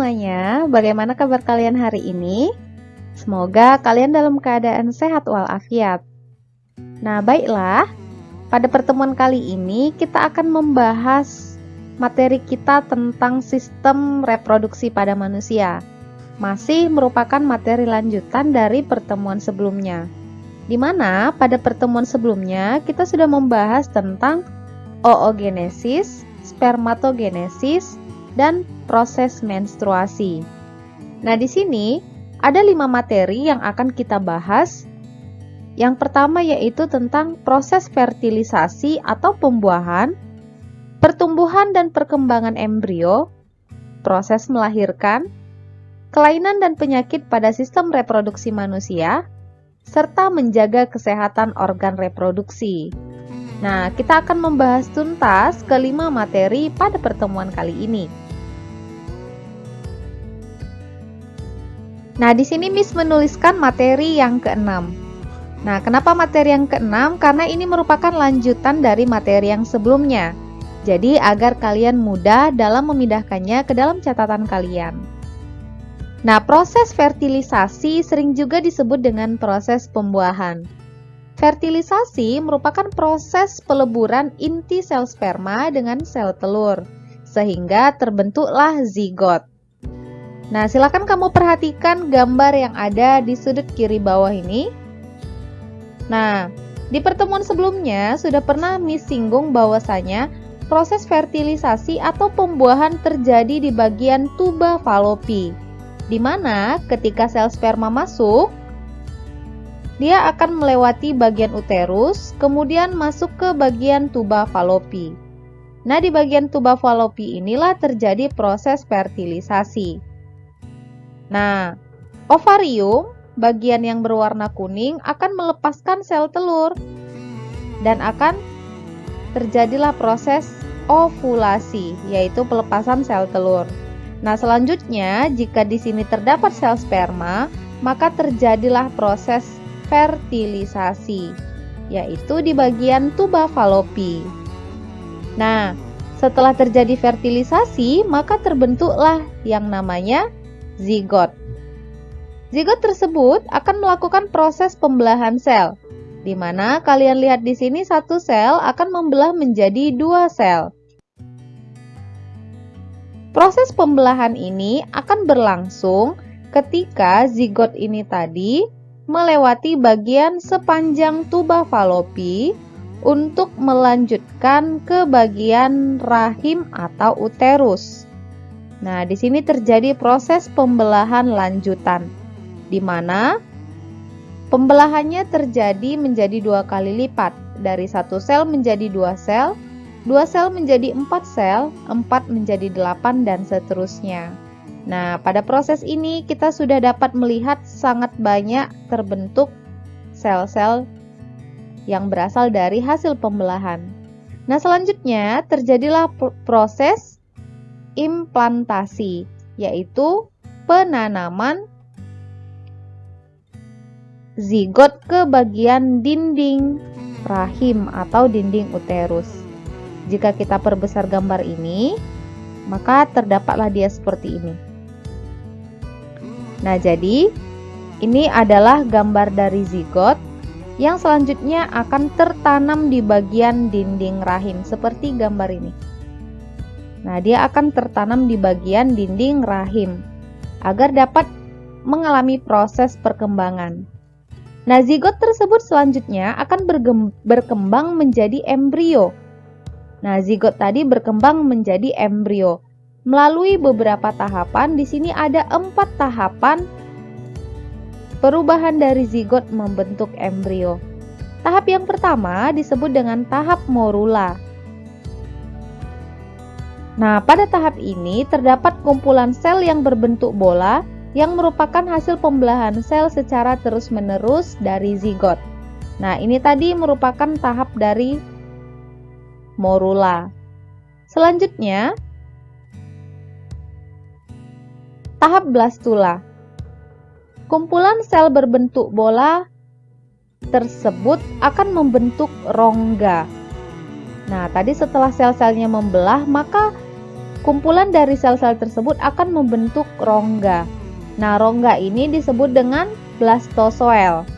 semuanya, bagaimana kabar kalian hari ini? Semoga kalian dalam keadaan sehat walafiat. Nah, baiklah, pada pertemuan kali ini kita akan membahas materi kita tentang sistem reproduksi pada manusia. Masih merupakan materi lanjutan dari pertemuan sebelumnya, di mana pada pertemuan sebelumnya kita sudah membahas tentang oogenesis, spermatogenesis, dan proses menstruasi. Nah, di sini ada 5 materi yang akan kita bahas. Yang pertama yaitu tentang proses fertilisasi atau pembuahan, pertumbuhan dan perkembangan embrio, proses melahirkan, kelainan dan penyakit pada sistem reproduksi manusia, serta menjaga kesehatan organ reproduksi. Nah, kita akan membahas tuntas kelima materi pada pertemuan kali ini. Nah, di sini Miss menuliskan materi yang keenam. Nah, kenapa materi yang keenam? Karena ini merupakan lanjutan dari materi yang sebelumnya. Jadi, agar kalian mudah dalam memindahkannya ke dalam catatan kalian. Nah, proses fertilisasi sering juga disebut dengan proses pembuahan. Fertilisasi merupakan proses peleburan inti sel sperma dengan sel telur, sehingga terbentuklah zigot. Nah, silakan kamu perhatikan gambar yang ada di sudut kiri bawah ini. Nah, di pertemuan sebelumnya sudah pernah Miss singgung bahwasanya proses fertilisasi atau pembuahan terjadi di bagian tuba falopi, di mana ketika sel sperma masuk, dia akan melewati bagian uterus, kemudian masuk ke bagian tuba falopi. Nah, di bagian tuba falopi inilah terjadi proses fertilisasi. Nah, ovarium, bagian yang berwarna kuning, akan melepaskan sel telur dan akan terjadilah proses ovulasi, yaitu pelepasan sel telur. Nah, selanjutnya jika di sini terdapat sel sperma, maka terjadilah proses fertilisasi, yaitu di bagian tuba falopi. Nah, setelah terjadi fertilisasi, maka terbentuklah yang namanya zigot. Zigot tersebut akan melakukan proses pembelahan sel, di mana kalian lihat di sini satu sel akan membelah menjadi 2 sel. Proses pembelahan ini akan berlangsung ketika zigot ini tadi melewati bagian sepanjang tuba falopi untuk melanjutkan ke bagian rahim atau uterus. Nah, di sini terjadi proses pembelahan lanjutan, di mana pembelahannya terjadi menjadi 2 kali lipat, dari 1 sel menjadi 2 sel, 2 sel menjadi 4 sel, 4 menjadi 8, dan seterusnya. Nah, pada proses ini kita sudah dapat melihat sangat banyak terbentuk sel-sel yang berasal dari hasil pembelahan. Nah, selanjutnya terjadilah proses implantasi, yaitu penanaman zigot ke bagian dinding rahim atau dinding uterus. Jika kita perbesar gambar ini, maka terdapatlah dia seperti ini. Nah, jadi ini adalah gambar dari zigot yang selanjutnya akan tertanam di bagian dinding rahim seperti gambar ini. Nah, dia akan tertanam di bagian dinding rahim agar dapat mengalami proses perkembangan. Nah, zigot tersebut selanjutnya akan berkembang menjadi embrio. Nah, zigot tadi berkembang menjadi embrio melalui beberapa tahapan. Di sini ada 4 tahapan perubahan dari zigot membentuk embrio. Tahap yang pertama disebut dengan tahap morula. Nah, pada tahap ini terdapat kumpulan sel yang berbentuk bola yang merupakan hasil pembelahan sel secara terus-menerus dari zigot. Nah, ini tadi merupakan tahap dari morula. Selanjutnya, tahap blastula. Kumpulan sel berbentuk bola tersebut akan membentuk rongga. Nah, tadi setelah sel-selnya membelah, maka kumpulan dari sel-sel tersebut akan membentuk rongga. Nah, rongga ini disebut dengan blastozoel.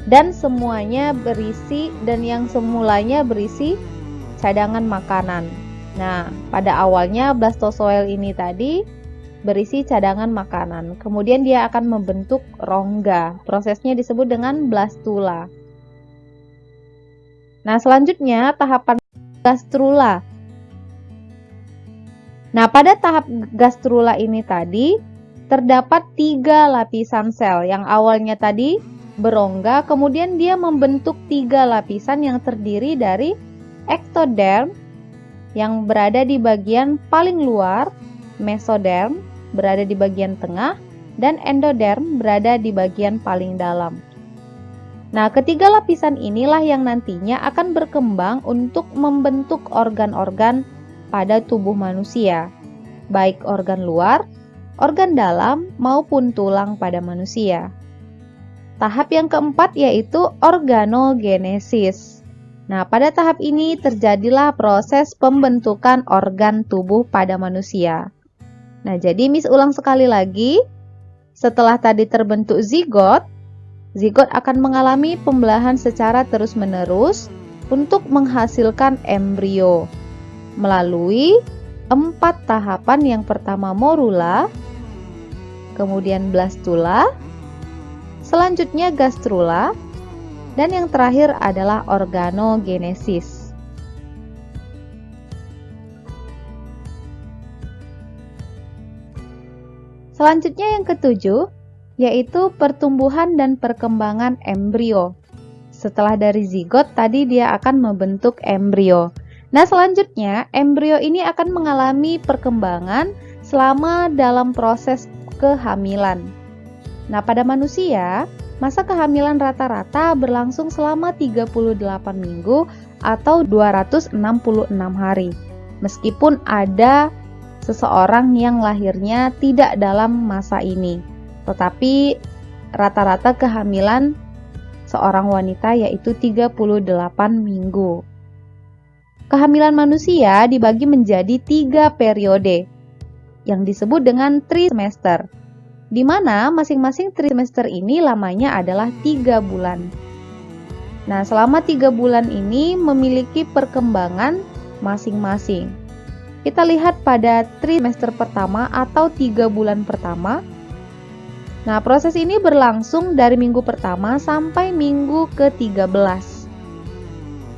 Dan yang semulanya berisi cadangan makanan. Nah, pada awalnya blastozoel ini tadi berisi cadangan makanan. Kemudian dia akan membentuk rongga. Prosesnya disebut dengan blastula. Nah, selanjutnya tahapan gastrula. Nah, pada tahap gastrula ini tadi terdapat 3 lapisan sel. Yang awalnya tadi berongga, kemudian dia membentuk 3 lapisan yang terdiri dari ektoderm yang berada di bagian paling luar, mesoderm berada di bagian tengah, dan endoderm berada di bagian paling dalam. Nah, ketiga lapisan inilah yang nantinya akan berkembang untuk membentuk organ-organ pada tubuh manusia, baik organ luar, organ dalam, maupun tulang pada manusia. Tahap yang keempat yaitu organogenesis. Nah, pada tahap ini terjadilah proses pembentukan organ tubuh pada manusia. Nah, jadi Miss ulang sekali lagi. Setelah tadi terbentuk zigot akan mengalami pembelahan secara terus-menerus untuk menghasilkan embrio melalui 4 tahapan. Yang pertama morula, kemudian blastula, selanjutnya gastrula, dan yang terakhir adalah organogenesis. Selanjutnya yang ketujuh, yaitu pertumbuhan dan perkembangan embrio. Setelah dari zigot, tadi dia akan membentuk embrio. Nah, selanjutnya embrio ini akan mengalami perkembangan selama dalam proses kehamilan. Nah, pada manusia, masa kehamilan rata-rata berlangsung selama 38 minggu atau 266 hari. Meskipun ada seseorang yang lahirnya tidak dalam masa ini, tetapi rata-rata kehamilan seorang wanita yaitu 38 minggu. Kehamilan manusia dibagi menjadi 3 periode yang disebut dengan trimester, di mana masing-masing trimester ini lamanya adalah 3 bulan. Nah, selama 3 bulan ini memiliki perkembangan masing-masing. Kita lihat pada trimester pertama atau 3 bulan pertama. Nah, proses ini berlangsung dari minggu pertama sampai minggu ke-13.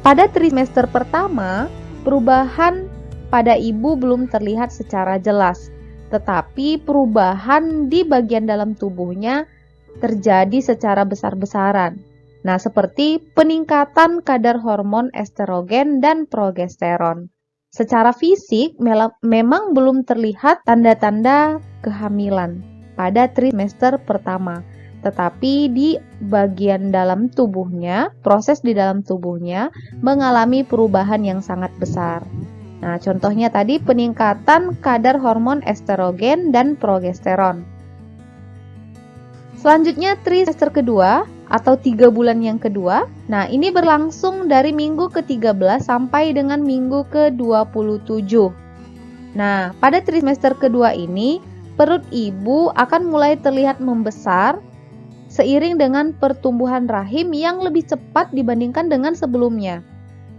Pada trimester pertama, perubahan pada ibu belum terlihat secara jelas, tetapi perubahan di bagian dalam tubuhnya terjadi secara besar-besaran. Nah, seperti peningkatan kadar hormon estrogen dan progesteron. Secara fisik memang belum terlihat tanda-tanda kehamilan pada trimester pertama, tetapi di bagian dalam tubuhnya, proses di dalam tubuhnya mengalami perubahan yang sangat besar. Nah, contohnya tadi peningkatan kadar hormon estrogen dan progesteron. Selanjutnya trimester kedua atau 3 bulan yang kedua. Nah, ini berlangsung dari minggu ke-13 sampai dengan minggu ke-27. Nah, pada trimester kedua ini perut ibu akan mulai terlihat membesar seiring dengan pertumbuhan rahim yang lebih cepat dibandingkan dengan sebelumnya.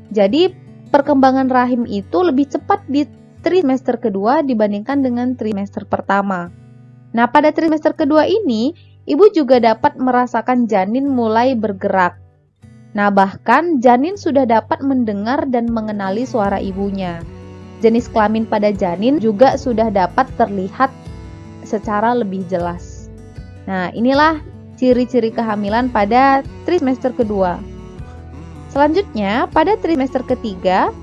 Jadi, perkembangan rahim itu lebih cepat di trimester kedua dibandingkan dengan trimester pertama. Nah, pada trimester kedua ini, ibu juga dapat merasakan janin mulai bergerak. Nah, bahkan janin sudah dapat mendengar dan mengenali suara ibunya. Jenis kelamin pada janin juga sudah dapat terlihat secara lebih jelas. Nah, inilah ciri-ciri kehamilan pada trimester kedua. Selanjutnya, pada trimester ketiga,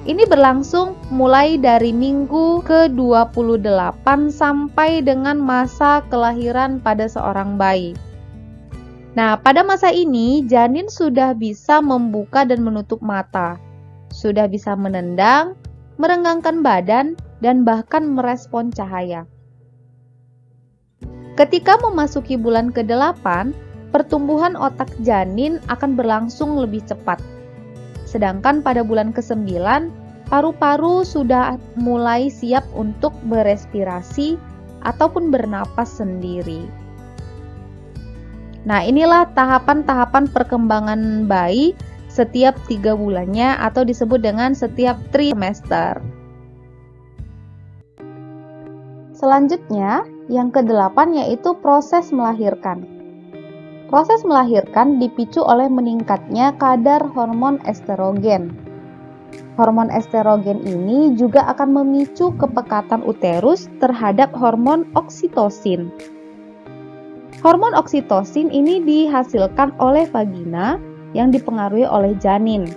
ini berlangsung mulai dari minggu ke-28 sampai dengan masa kelahiran pada seorang bayi. Nah, pada masa ini, janin sudah bisa membuka dan menutup mata, sudah bisa menendang, merenggangkan badan, dan bahkan merespon cahaya. Ketika memasuki bulan ke-8, pertumbuhan otak janin akan berlangsung lebih cepat. Sedangkan pada bulan ke-9, paru-paru sudah mulai siap untuk berrespirasi ataupun bernapas sendiri. Nah, inilah tahapan-tahapan perkembangan bayi setiap 3 bulannya atau disebut dengan setiap trimester. Selanjutnya, yang ke-8 yaitu proses melahirkan. Proses melahirkan dipicu oleh meningkatnya kadar hormon estrogen. Hormon estrogen ini juga akan memicu kepekatan uterus terhadap hormon oksitosin. Hormon oksitosin ini dihasilkan oleh vagina yang dipengaruhi oleh janin.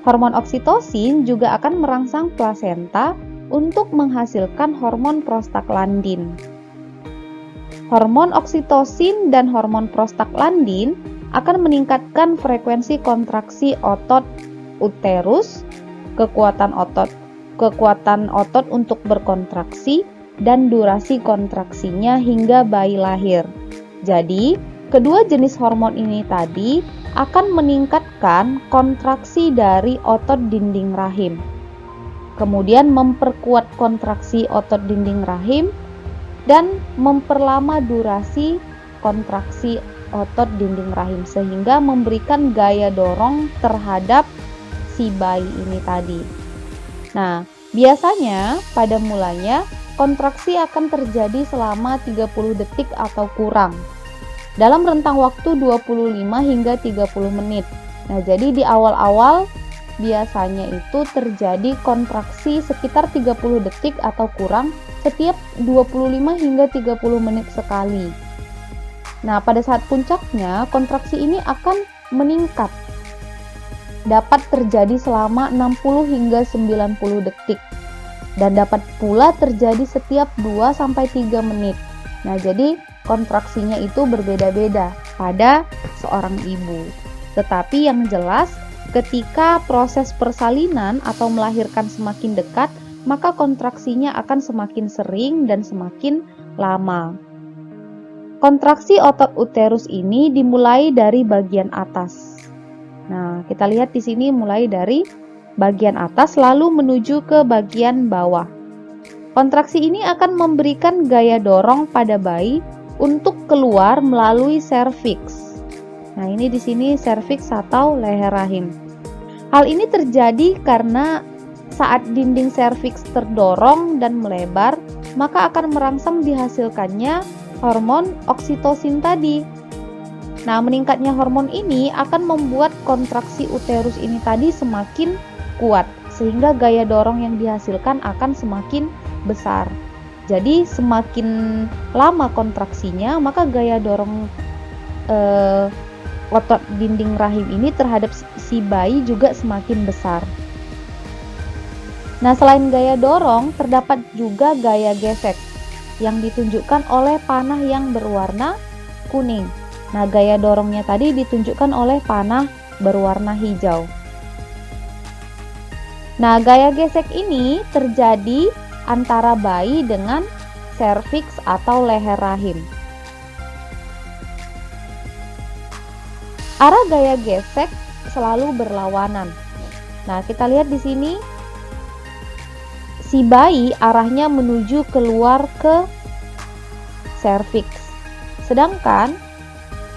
Hormon oksitosin juga akan merangsang plasenta untuk menghasilkan hormon prostaglandin. Hormon oksitosin dan hormon prostaglandin akan meningkatkan frekuensi kontraksi otot uterus, kekuatan otot untuk berkontraksi, dan durasi kontraksinya hingga bayi lahir. Jadi, kedua jenis hormon ini tadi akan meningkatkan kontraksi dari otot dinding rahim. Kemudian memperkuat kontraksi otot dinding rahim dan memperlama durasi kontraksi otot dinding rahim sehingga memberikan gaya dorong terhadap si bayi ini tadi. Nah, biasanya pada mulanya kontraksi akan terjadi selama 30 detik atau kurang dalam rentang waktu 25 hingga 30 menit. Nah, jadi di awal-awal biasanya itu terjadi kontraksi sekitar 30 detik atau kurang setiap 25 hingga 30 menit sekali. Nah, pada saat puncaknya kontraksi ini akan meningkat. Dapat terjadi selama 60 hingga 90 detik dan dapat pula terjadi setiap 2-3 menit. Nah, jadi kontraksinya itu berbeda-beda pada seorang ibu. Tetapi yang jelas ketika proses persalinan atau melahirkan semakin dekat, maka kontraksinya akan semakin sering dan semakin lama. Kontraksi otot uterus ini dimulai dari bagian atas. Nah, kita lihat di sini mulai dari bagian atas lalu menuju ke bagian bawah. Kontraksi ini akan memberikan gaya dorong pada bayi untuk keluar melalui serviks. Nah, ini di sini serviks atau leher rahim. Hal ini terjadi karena saat dinding serviks terdorong dan melebar, maka akan merangsang dihasilkannya hormon oksitosin tadi. Nah, meningkatnya hormon ini akan membuat kontraksi uterus ini tadi semakin kuat, sehingga gaya dorong yang dihasilkan akan semakin besar. Jadi, semakin lama kontraksinya, maka gaya dorong otot dinding rahim ini terhadap si bayi juga semakin besar. Nah, selain gaya dorong, terdapat juga gaya gesek yang ditunjukkan oleh panah yang berwarna kuning. Nah, gaya dorongnya tadi ditunjukkan oleh panah berwarna hijau. Nah, gaya gesek ini terjadi antara bayi dengan serviks atau leher rahim. Arah gaya gesek selalu berlawanan. Nah, kita lihat di sini si bayi arahnya menuju keluar ke serviks. Sedangkan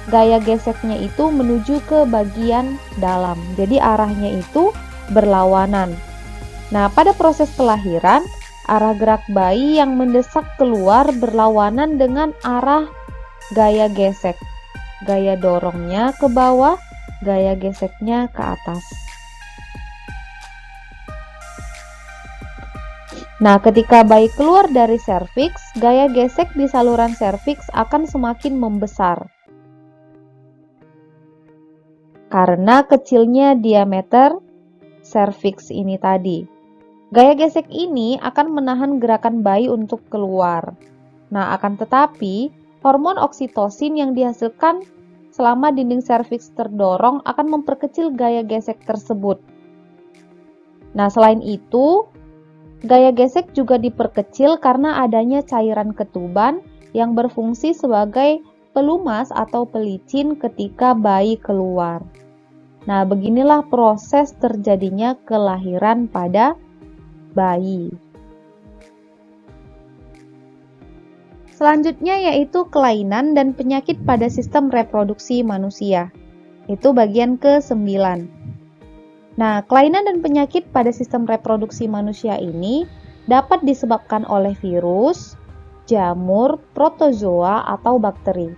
gaya geseknya itu menuju ke bagian dalam. Jadi arahnya itu berlawanan. Nah, pada proses kelahiran, arah gerak bayi yang mendesak keluar berlawanan dengan arah gaya gesek. Gaya dorongnya ke bawah, gaya geseknya ke atas. Nah, ketika bayi keluar dari serviks, gaya gesek di saluran serviks akan semakin membesar. Karena kecilnya diameter serviks ini tadi. Gaya gesek ini akan menahan gerakan bayi untuk keluar. Nah, akan tetapi, hormon oksitosin yang dihasilkan selama dinding serviks terdorong akan memperkecil gaya gesek tersebut. Nah, selain itu, gaya gesek juga diperkecil karena adanya cairan ketuban yang berfungsi sebagai pelumas atau pelicin ketika bayi keluar. Nah, beginilah proses terjadinya kelahiran pada bayi. Selanjutnya yaitu kelainan dan penyakit pada sistem reproduksi manusia. Itu bagian ke-9. Nah, kelainan dan penyakit pada sistem reproduksi manusia ini dapat disebabkan oleh virus, jamur, protozoa, atau bakteri.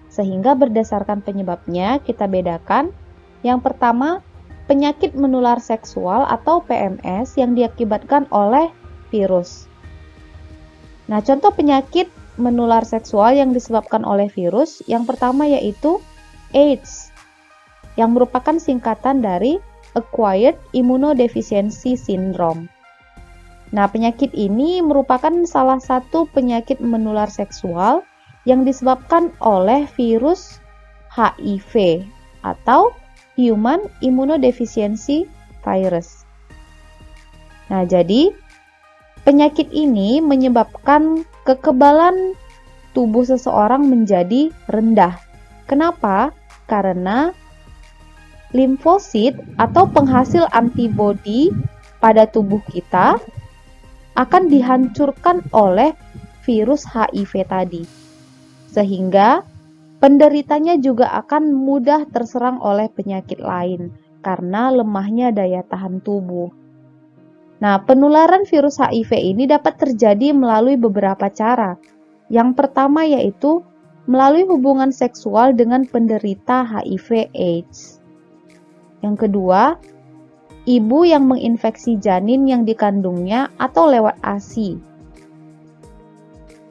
Sehingga berdasarkan penyebabnya kita bedakan. Yang pertama, penyakit menular seksual atau PMS yang diakibatkan oleh virus. Nah, contoh penyakit menular seksual yang disebabkan oleh virus, yang pertama yaitu AIDS, yang merupakan singkatan dari Acquired Immunodeficiency Syndrome. Nah, penyakit ini merupakan salah satu penyakit menular seksual yang disebabkan oleh virus HIV atau Human Immunodeficiency Virus. Nah, jadi penyakit ini menyebabkan kekebalan tubuh seseorang menjadi rendah. Kenapa? Karena limfosit atau penghasil antibodi pada tubuh kita akan dihancurkan oleh virus HIV tadi. Sehingga penderitanya juga akan mudah terserang oleh penyakit lain karena lemahnya daya tahan tubuh. Nah, penularan virus HIV ini dapat terjadi melalui beberapa cara. Yang pertama yaitu melalui hubungan seksual dengan penderita HIV/AIDS. Yang kedua, ibu yang menginfeksi janin yang dikandungnya atau lewat ASI.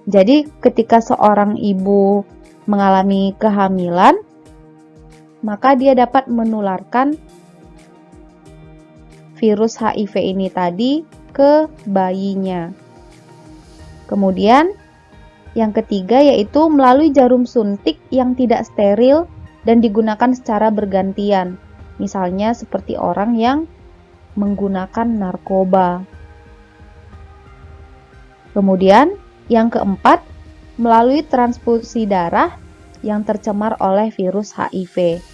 Jadi, ketika seorang ibu mengalami kehamilan, maka dia dapat menularkan virus HIV ini tadi ke bayinya. Kemudian yang ketiga yaitu melalui jarum suntik yang tidak steril dan digunakan secara bergantian. Misalnya seperti orang yang menggunakan narkoba. Kemudian yang keempat, melalui transfusi darah yang tercemar oleh virus HIV.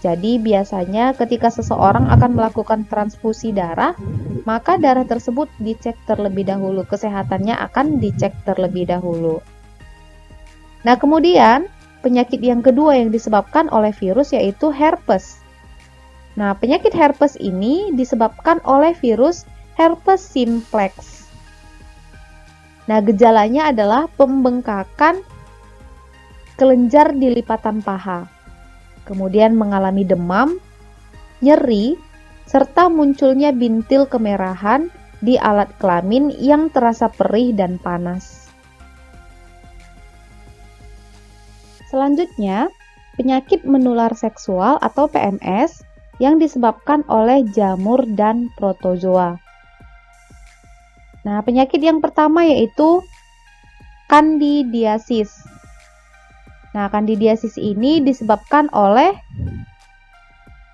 Jadi biasanya ketika seseorang akan melakukan transfusi darah, maka darah tersebut dicek terlebih dahulu, kesehatannya akan dicek terlebih dahulu. Nah, kemudian penyakit yang kedua yang disebabkan oleh virus yaitu herpes. Nah, penyakit herpes ini disebabkan oleh virus herpes simplex. Nah, gejalanya adalah pembengkakan kelenjar di lipatan paha. Kemudian mengalami demam, nyeri, serta munculnya bintil kemerahan di alat kelamin yang terasa perih dan panas. Selanjutnya, penyakit menular seksual atau PMS yang disebabkan oleh jamur dan protozoa. Nah, penyakit yang pertama yaitu kandidiasis. Nah, kandidiasis ini disebabkan oleh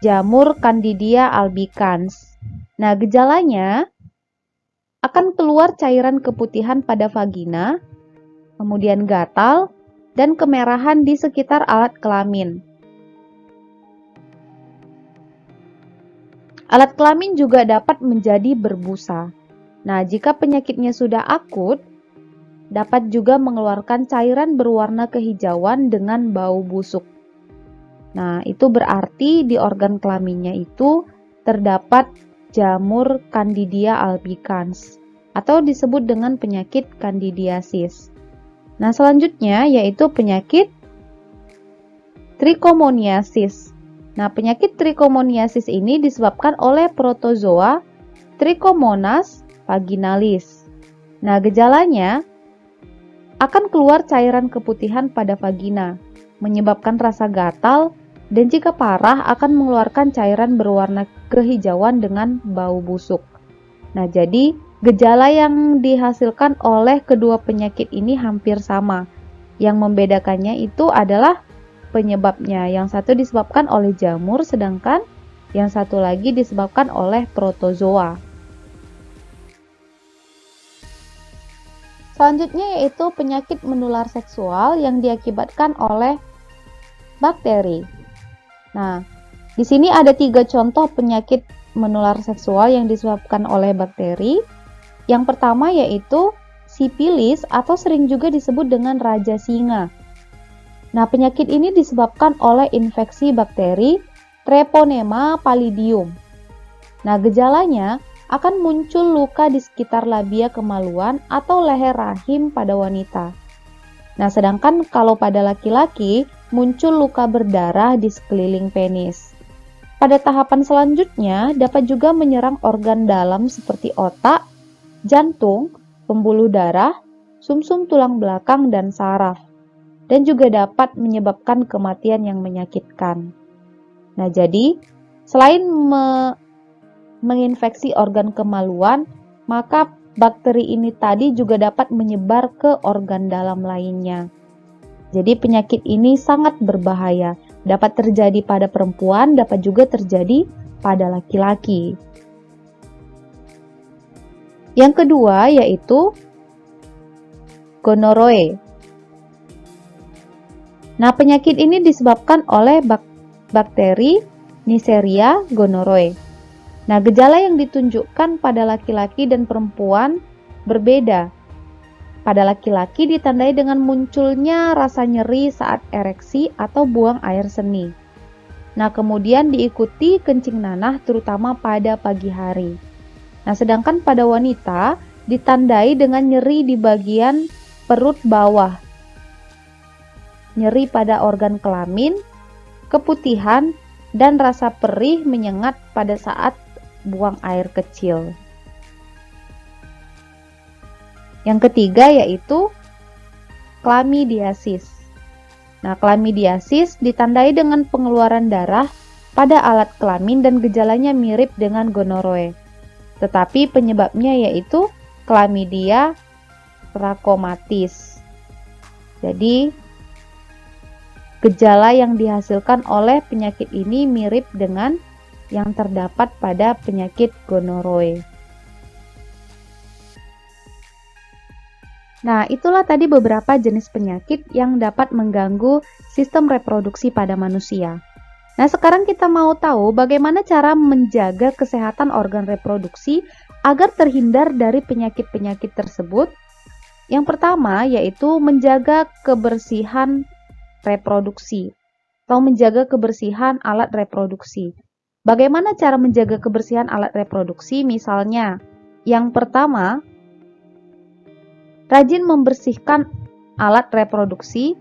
jamur Candida albicans. Nah, gejalanya akan keluar cairan keputihan pada vagina, kemudian gatal, dan kemerahan di sekitar alat kelamin. Alat kelamin juga dapat menjadi berbusa. Nah, jika penyakitnya sudah akut, dapat juga mengeluarkan cairan berwarna kehijauan dengan bau busuk. Nah, itu berarti di organ kelaminnya itu terdapat jamur Candida albicans atau disebut dengan penyakit kandidiasis. Nah, selanjutnya yaitu penyakit trichomoniasis. Nah, penyakit trichomoniasis ini disebabkan oleh protozoa Trichomonas vaginalis. Nah, gejalanya akan keluar cairan keputihan pada vagina, menyebabkan rasa gatal, dan jika parah akan mengeluarkan cairan berwarna kehijauan dengan bau busuk. Nah, jadi gejala yang dihasilkan oleh kedua penyakit ini hampir sama. Yang membedakannya itu adalah penyebabnya. Yang satu disebabkan oleh jamur, sedangkan yang satu lagi disebabkan oleh protozoa. Selanjutnya yaitu penyakit menular seksual yang diakibatkan oleh bakteri. Nah, Di sini ada 3 contoh penyakit menular seksual yang disebabkan oleh bakteri. Yang pertama yaitu sipilis atau sering juga disebut dengan raja singa. Nah, penyakit ini disebabkan oleh infeksi bakteri Treponema pallidum. Nah, gejalanya akan muncul luka di sekitar labia kemaluan atau leher rahim pada wanita. Nah, sedangkan kalau pada laki-laki muncul luka berdarah di sekeliling penis. Pada tahapan selanjutnya dapat juga menyerang organ dalam seperti otak, jantung, pembuluh darah, sumsum tulang belakang, dan saraf. Dan juga dapat menyebabkan kematian yang menyakitkan. Nah, jadi selain menginfeksi organ kemaluan, maka bakteri ini tadi juga dapat menyebar ke organ dalam lainnya. Jadi penyakit ini sangat berbahaya, dapat terjadi pada perempuan, dapat juga terjadi pada laki-laki. Yang kedua yaitu gonorrhoe. Nah, penyakit ini disebabkan oleh bakteri Neisseria gonorrhoeae. Nah, gejala yang ditunjukkan pada laki-laki dan perempuan berbeda. Pada laki-laki ditandai dengan munculnya rasa nyeri saat ereksi atau buang air seni. Nah, kemudian diikuti kencing nanah terutama pada pagi hari. Nah, sedangkan pada wanita ditandai dengan nyeri di bagian perut bawah, nyeri pada organ kelamin, keputihan, dan rasa perih menyengat pada saat buang air kecil. Yang ketiga yaitu chlamydiasis. Nah, chlamydiasis ditandai dengan pengeluaran darah pada alat kelamin dan gejalanya mirip dengan gonorrhoe. Tetapi penyebabnya yaitu Chlamydia trachomatis. Jadi, gejala yang dihasilkan oleh penyakit ini mirip dengan yang terdapat pada penyakit gonorrhoe. Nah, itulah tadi beberapa jenis penyakit yang dapat mengganggu sistem reproduksi pada manusia. Nah, sekarang kita mau tahu bagaimana cara menjaga kesehatan organ reproduksi agar terhindar dari penyakit-penyakit tersebut. Yang pertama yaitu menjaga kebersihan reproduksi atau menjaga kebersihan alat reproduksi. Bagaimana cara menjaga kebersihan alat reproduksi? Misalnya, yang pertama, rajin membersihkan alat reproduksi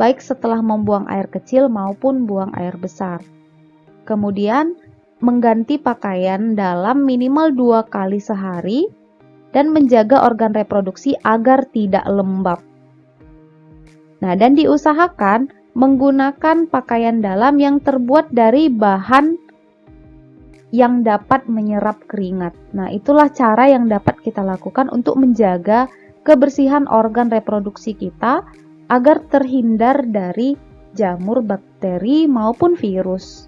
baik setelah membuang air kecil maupun buang air besar. Kemudian, mengganti pakaian dalam minimal 2 kali sehari dan menjaga organ reproduksi agar tidak lembab. Nah, dan diusahakan menggunakan pakaian dalam yang terbuat dari bahan yang dapat menyerap keringat. Nah, itulah cara yang dapat kita lakukan untuk menjaga kebersihan organ reproduksi kita agar terhindar dari jamur bakteri maupun virus.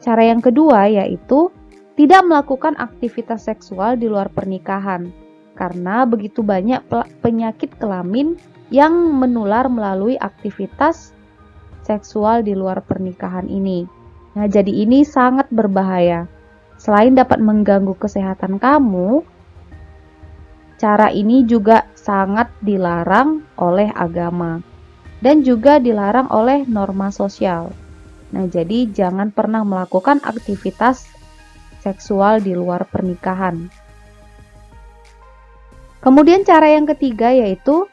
Cara yang kedua yaitu tidak melakukan aktivitas seksual di luar pernikahan, karena begitu banyak penyakit kelamin yang menular melalui aktivitas seksual di luar pernikahan ini. Nah, jadi ini sangat berbahaya. Selain dapat mengganggu kesehatan kamu, cara ini juga sangat dilarang oleh agama dan juga dilarang oleh norma sosial. Nah, jadi jangan pernah melakukan aktivitas seksual di luar pernikahan. Kemudian cara yang ketiga yaitu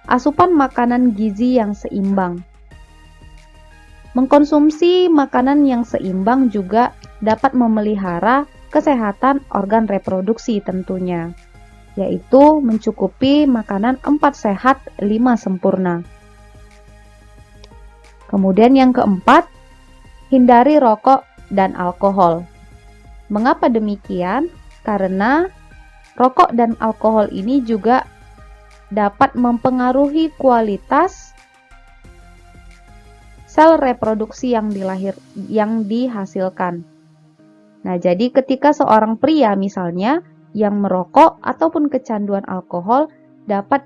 asupan makanan gizi yang seimbang. Mengkonsumsi makanan yang seimbang juga dapat memelihara kesehatan organ reproduksi tentunya, yaitu mencukupi makanan 4 sehat 5 sempurna. Kemudian yang keempat, hindari rokok dan alkohol. Mengapa demikian? Karena rokok dan alkohol ini juga dapat mempengaruhi kualitas sel reproduksi yang dihasilkan. Nah, jadi ketika seorang pria misalnya yang merokok ataupun kecanduan alkohol dapat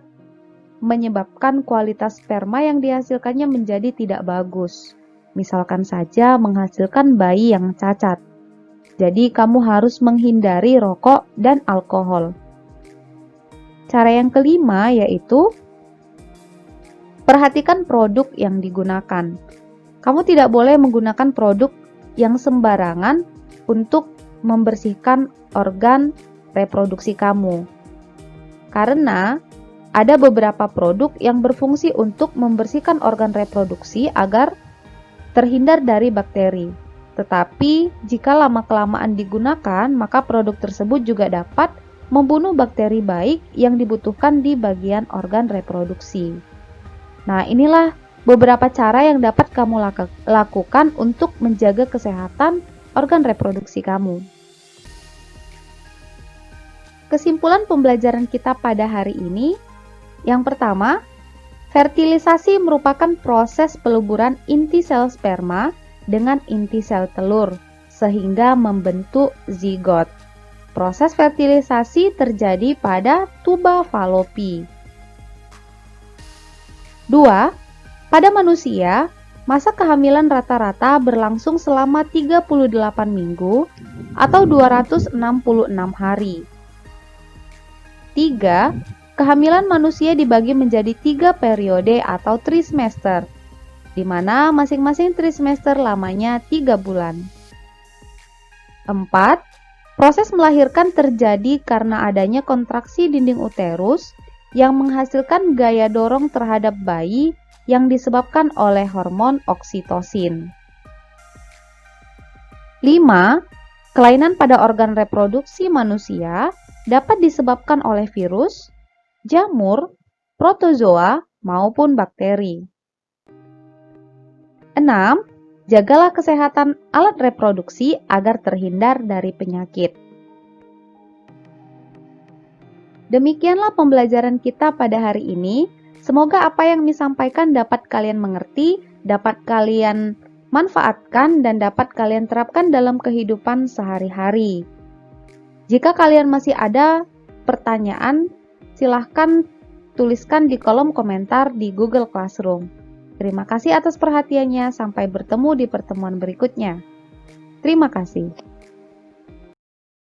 menyebabkan kualitas sperma yang dihasilkannya menjadi tidak bagus. Misalkan saja menghasilkan bayi yang cacat. Jadi kamu harus menghindari rokok dan alkohol. Cara yang kelima yaitu perhatikan produk yang digunakan. Kamu tidak boleh menggunakan produk yang sembarangan untuk membersihkan organ reproduksi kamu. Karena ada beberapa produk yang berfungsi untuk membersihkan organ reproduksi agar terhindar dari bakteri. Tetapi jika lama-kelamaan digunakan, maka produk tersebut juga dapat membunuh bakteri baik yang dibutuhkan di bagian organ reproduksi. Nah, inilah beberapa cara yang dapat kamu lakukan untuk menjaga kesehatan organ reproduksi kamu. Kesimpulan pembelajaran kita pada hari ini, yang pertama, fertilisasi merupakan proses peluburan inti sel sperma dengan inti sel telur, sehingga membentuk zigot. Proses fertilisasi terjadi pada tuba falopi. 2. Pada manusia, masa kehamilan rata-rata berlangsung selama 38 minggu atau 266 hari. 3. Kehamilan manusia dibagi menjadi 3 periode atau trimester, di mana masing-masing trimester lamanya 3 bulan. 4. Proses melahirkan terjadi karena adanya kontraksi dinding uterus yang menghasilkan gaya dorong terhadap bayi yang disebabkan oleh hormon oksitosin. 5. Kelainan pada organ reproduksi manusia dapat disebabkan oleh virus, jamur, protozoa, maupun bakteri. 6. Jagalah kesehatan alat reproduksi agar terhindar dari penyakit. Demikianlah pembelajaran kita pada hari ini. Semoga apa yang disampaikan dapat kalian mengerti, dapat kalian manfaatkan, dan dapat kalian terapkan dalam kehidupan sehari-hari. Jika kalian masih ada pertanyaan, silahkan tuliskan di kolom komentar di Google Classroom. Terima kasih atas perhatiannya. Sampai bertemu di pertemuan berikutnya. Terima kasih.